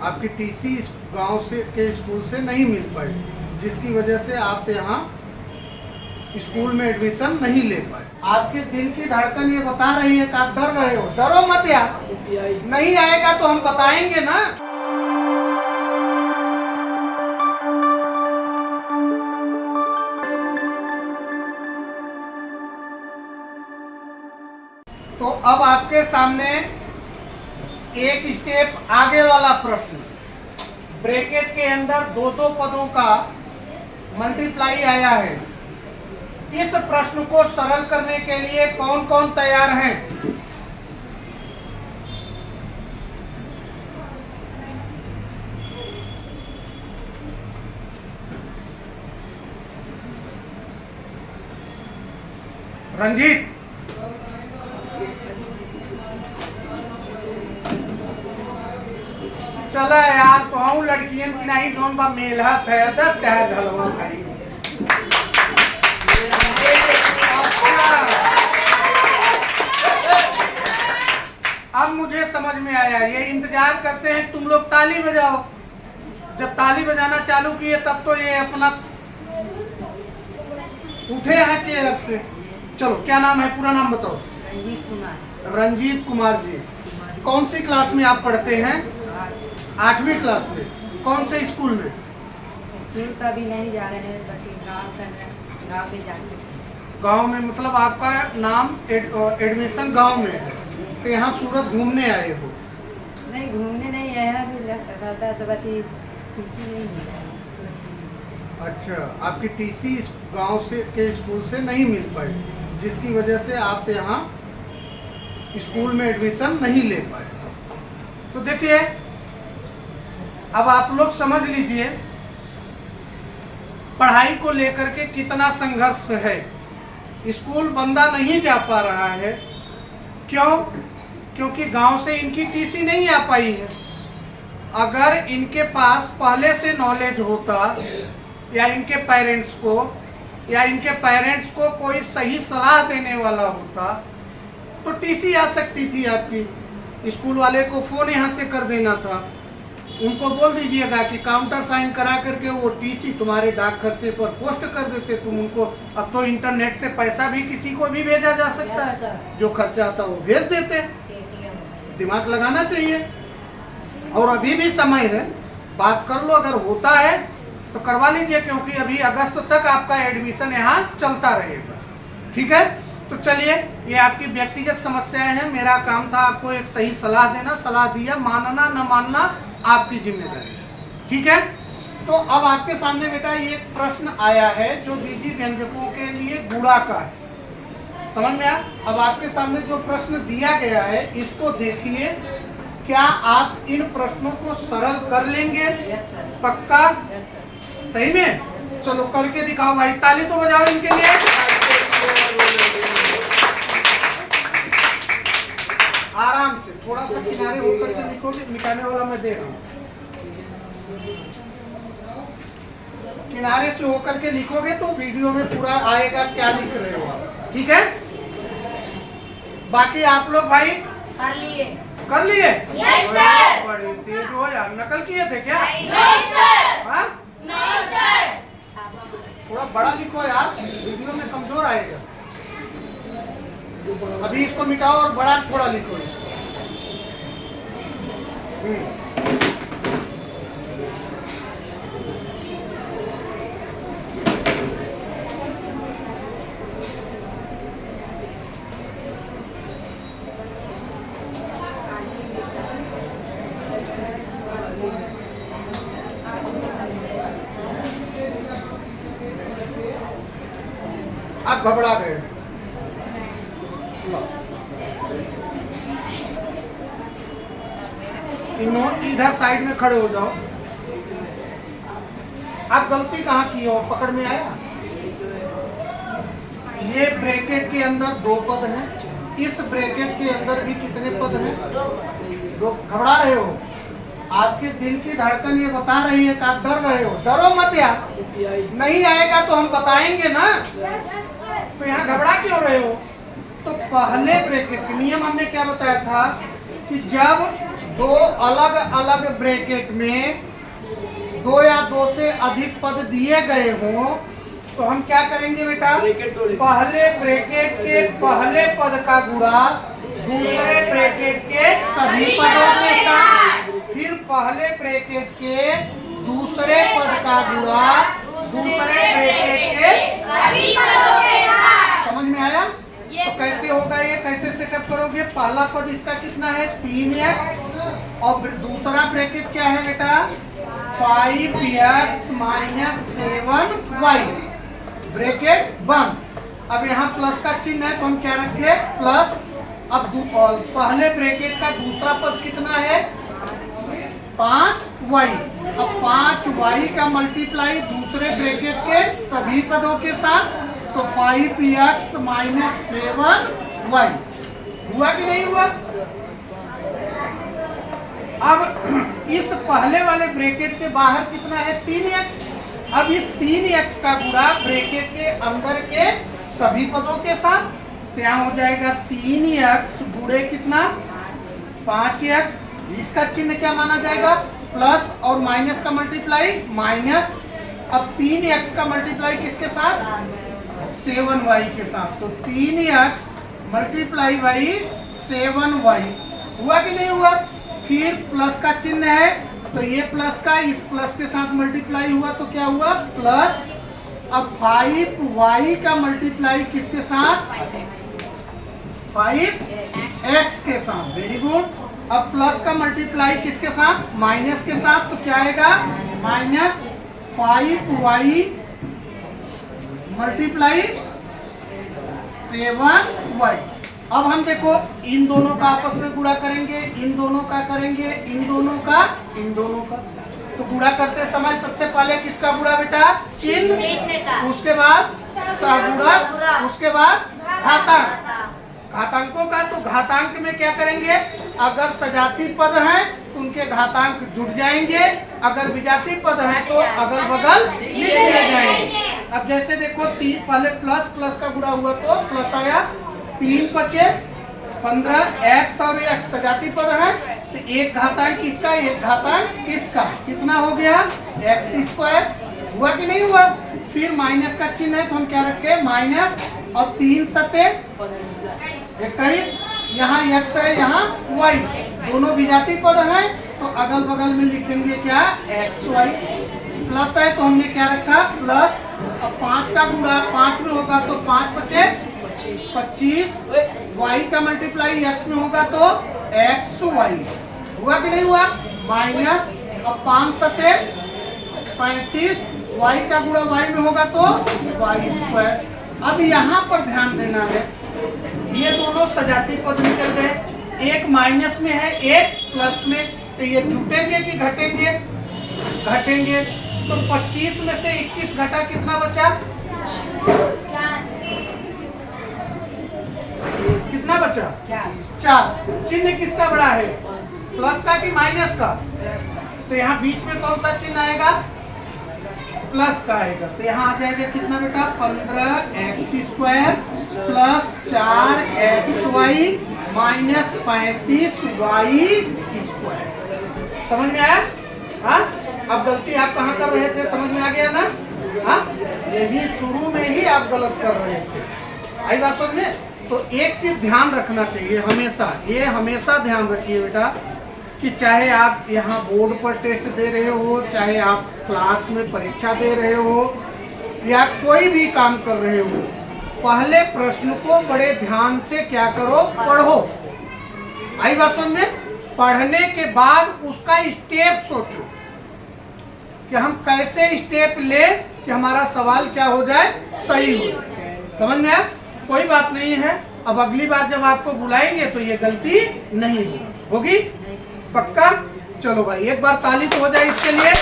आपकी टीसी इस गांव से के स्कूल से नहीं मिल पाई, जिसकी वजह से आप यहाँ स्कूल में एडमिशन नहीं ले पाए। आपके दिल की धड़कन ये बता रही है कि आप डर रहे हो। डरो मत यार, नहीं आएगा तो हम बताएंगे ना। तो अब आपके सामने एक स्टेप आगे वाला प्रश्न, ब्रैकेट के अंदर दो दो पदों का मल्टीप्लाई आया है। इस प्रश्न को सरल करने के लिए कौन कौन तैयार हैं? रंजीत, चला यार तो हूँ लड़कियन की नहीं जोन बा मेलहत है अदत है ढलवा भाई। अब मुझे समझ में आया, ये इंतजार करते हैं तुम लोग ताली बजाओ। जब ताली बजाना चालू किए तब तो ये अपना उठे हैं चेयर से। चलो, क्या नाम है, पूरा नाम बताओ। रंजीत कुमार। रंजीत कुमार जी, कौन सी क्लास में आप पढ़ते हैं? 8वीं क्लास में। कौन से स्कूल में? स्कूल का भी नहीं जा रहे हैं, बाकी गाँव में जाते हैं। गांव में मतलब आपका नाम एडमिशन गांव में है, तो यहाँ सूरत घूमने आए हो? नहीं, घूमने नहीं आया, भी रहता तो बाकी किसी नहीं मिला। अच्छा, आपकी टीसी इस गांव से के स्कूल से नहीं मिल पाई, जिसकी वजह से आप यहाँ स्कूल में एडमिशन नहीं ले पाए। तो देखिए, अब आप लोग समझ लीजिए पढ़ाई को लेकर के कितना संघर्ष है। स्कूल बंदा नहीं जा पा रहा है, क्यों? क्योंकि गांव से इनकी टीसी नहीं आ पाई है। अगर इनके पास पहले से नॉलेज होता या इनके पेरेंट्स को कोई सही सलाह देने वाला होता तो टीसी आ सकती थी आपकी। स्कूल वाले को फोन यहाँ से कर देना था, उनको बोल दीजिएगा कि काउंटर साइन करा करके वो टीसी तुम्हारे डाक खर्चे पर पोस्ट कर देते तुम उनको। अब तो इंटरनेट से पैसा भी किसी को भी भेजा जा सकता है, जो खर्चा आता वो भेज देते। दिमाग लगाना चाहिए, और अभी भी समय है, बात कर लो। अगर होता है तो करवा लीजिए, क्योंकि अभी अगस्त तक आपका एडमिशन यहाँ चलता रहेगा। ठीक है, तो चलिए, ये आपकी व्यक्तिगत समस्याएं हैं। मेरा काम था आपको एक सही सलाह देना, सलाह दिया, मानना न मानना आपकी जिम्मेदारी। ठीक है, तो अब आपके सामने बेटा ये प्रश्न आया है जो बीजी व्यंजकों के लिए गुणा का है। समझ में आया? अब आपके सामने जो प्रश्न दिया गया है इसको देखिए, क्या आप इन प्रश्नों को सरल कर लेंगे? पक्का? सही में? चलो करके दिखाओ भाई, ताली तो बजाओ इनके लिए। आराम से थोड़ा सा किनारे होकर के लिखोगे, मिटाने वाला मैं दे रहा हूँ। किनारे से होकर के लिखोगे तो वीडियो में पूरा आएगा क्या लिख रहे हो आप। ठीक है, बाकी आप लोग भाई कर लिए? Yes sir. बड़े तेज हो यार, नकल किए थे क्या? नहीं सर। हाँ? नहीं सर। थोड़ा बड़ा लिखो यार, वीडियो में कमजोर आएगा। अभी इसको मिटाओ और बड़ा थोड़ा लिखो इसको। आप घबरा गए। इधर साइड में खड़े हो जाओ। आप गलती कहाँ की हो, पकड़ में आया? ये ब्रैकेट के अंदर दो पद हैं, इस ब्रैकेट के अंदर भी कितने पद हैं? दो। घबरा रहे हो? आपके दिल की धड़कन ये बता रही है कि आप डर रहे हो। डरो मत यार, नहीं आएगा तो हम बताएंगे ना। तो यहाँ घबरा क्यों रहे हो? तो पहले ब्रैकेट के नियम हमने क्या बताया था कि जब दो अलग अलग ब्रैकेट में दो या दो से अधिक पद दिए गए हों तो हम क्या करेंगे बेटा, पहले ब्रैकेट के पहले पद का गुणा दूसरे ब्रैकेट के सभी पदों के साथ, फिर पहले ब्रैकेट के दूसरे पद का गुणा दूसरे ब्रैकेट के सभी पदों के साथ। समझ में आया? तो कैसे होगा ये, कैसे सेटअप करोगे? पहला पद इसका कितना है 3x और दूसरा ब्रैकेट क्या है बेटा 5x माइनस 7y, ब्रैकेट बंद। अब यहाँ प्लस का चिन्ह है तो हम क्या रखे प्लस। अब पहले ब्रैकेट का दूसरा पद कितना है 5y। अब 5y का मल्टीप्लाई दूसरे ब्रैकेट के सभी पदों के साथ, तो 5x माइनस 7y हुआ कि नहीं हुआ? अब इस पहले वाले ब्रैकेट के बाहर कितना है 3x। अब इस 3x का गुणा ब्रैकेट के अंदर के सभी पदों के साथ, तो यहाँ हो जाएगा 3x गुणे कितना 5x। इसका चिन्ह क्या माना जाएगा प्लस, और माइनस का मल्टीप्लाई माइनस। अब 3x का मल्टीप्लाई किसके साथ 7y के साथ, तो 3x मल्टीप्लाई बाई 7y हुआ कि नहीं हुआ? फिर प्लस का चिन्ह है तो ये प्लस का इस प्लस के साथ मल्टीप्लाई हुआ तो क्या हुआ प्लस। अब 5y का मल्टीप्लाई किसके साथ 5x के साथ, वेरी गुड। अब प्लस का मल्टीप्लाई किसके साथ माइनस के साथ, तो क्या आएगा माइनस 5y मल्टीप्लाई 7y। अब हम देखो इन दोनों का आपस में गुणा करेंगे, इन दोनों का करेंगे, इन दोनों का, इन दोनों का। तो गुणा करते समय सबसे पहले किसका गुणा बेटा चिन्ह, उसके बाद सहगुणक, उसके बाद घातांक। घातांकों का तो घातांक में क्या करेंगे, अगर सजाती पद हैं तो उनके घातांक जुड़ जाएंगे, अगर विजातीय पद हैं तो अगल बगल लिख दिए जाएंगे। अब जैसे देखो पहले प्लस प्लस का गुणा हुआ तो प्लस आया, 3 बचे 15, x और x सजाती पद है तो एक घातांक इसका एक घातांक इसका, कितना हो गया x² हुआ कि नहीं हुआ? फिर माइनस का चिन्ह है तो हम क्या रखे माइनस, और 3 सते 21, यहाँ x है यहाँ y, दोनों विजातीय पद हैं तो अगल बगल में लिख देंगे क्या xy। प्लस है तो हमने क्या रखा प्लस। अब 5 का गुणा 5 में होगा तो 5 बचे 25, y का मल्टीप्लाई x में होगा तो xy हुआ कि नहीं हुआ माइनस। अब 5 सते 35, y का गुणा y में होगा तो y²। अब यहाँ पर ध्यान देना है, ये दोनों सजाती पद निकल गए, एक माइनस में है एक प्लस में, तो ये जुटेंगे कि घटेंगे? घटेंगे। तो 25 में से 21 घटा कितना बचा? कितना बचा? 4। चिन्ह किसका बड़ा है प्लस का कि माइनस का? तो यहाँ बीच में कौन सा चिन्ह आएगा प्लस का आएगा, तो यहाँ आ जाएगा कितना बेटा 15x² plus 4xy minus 35y²। समझ में आया? हाँ, अब गलती आप कहाँ कर रहे थे समझ में आ गया ना? हाँ, यही शुरू में ही आप गलत कर रहे थे, आई बात समझ में? तो एक चीज ध्यान रखना चाहिए हमेशा, ये हमेशा ध्यान रखिए बेटा कि चाहे आप यहाँ बोर्ड पर टेस्ट दे रहे हो, चाहे आप क्लास में परीक्षा दे रहे हो या कोई भी काम कर रहे हो, पहले प्रश्न को बड़े ध्यान से क्या करो पढ़ो। आई बात समझ में? पढ़ने के बाद उसका स्टेप सोचो कि हम कैसे स्टेप ले कि हमारा सवाल क्या हो जाए सही हो जाए। समझ में आया? कोई बात नहीं है, अब अगली बार जब आपको बुलाएंगे तो ये गलती नहीं होगी, पक्का? चलो भाई एक बार ताली तो हो जाए इसके लिए।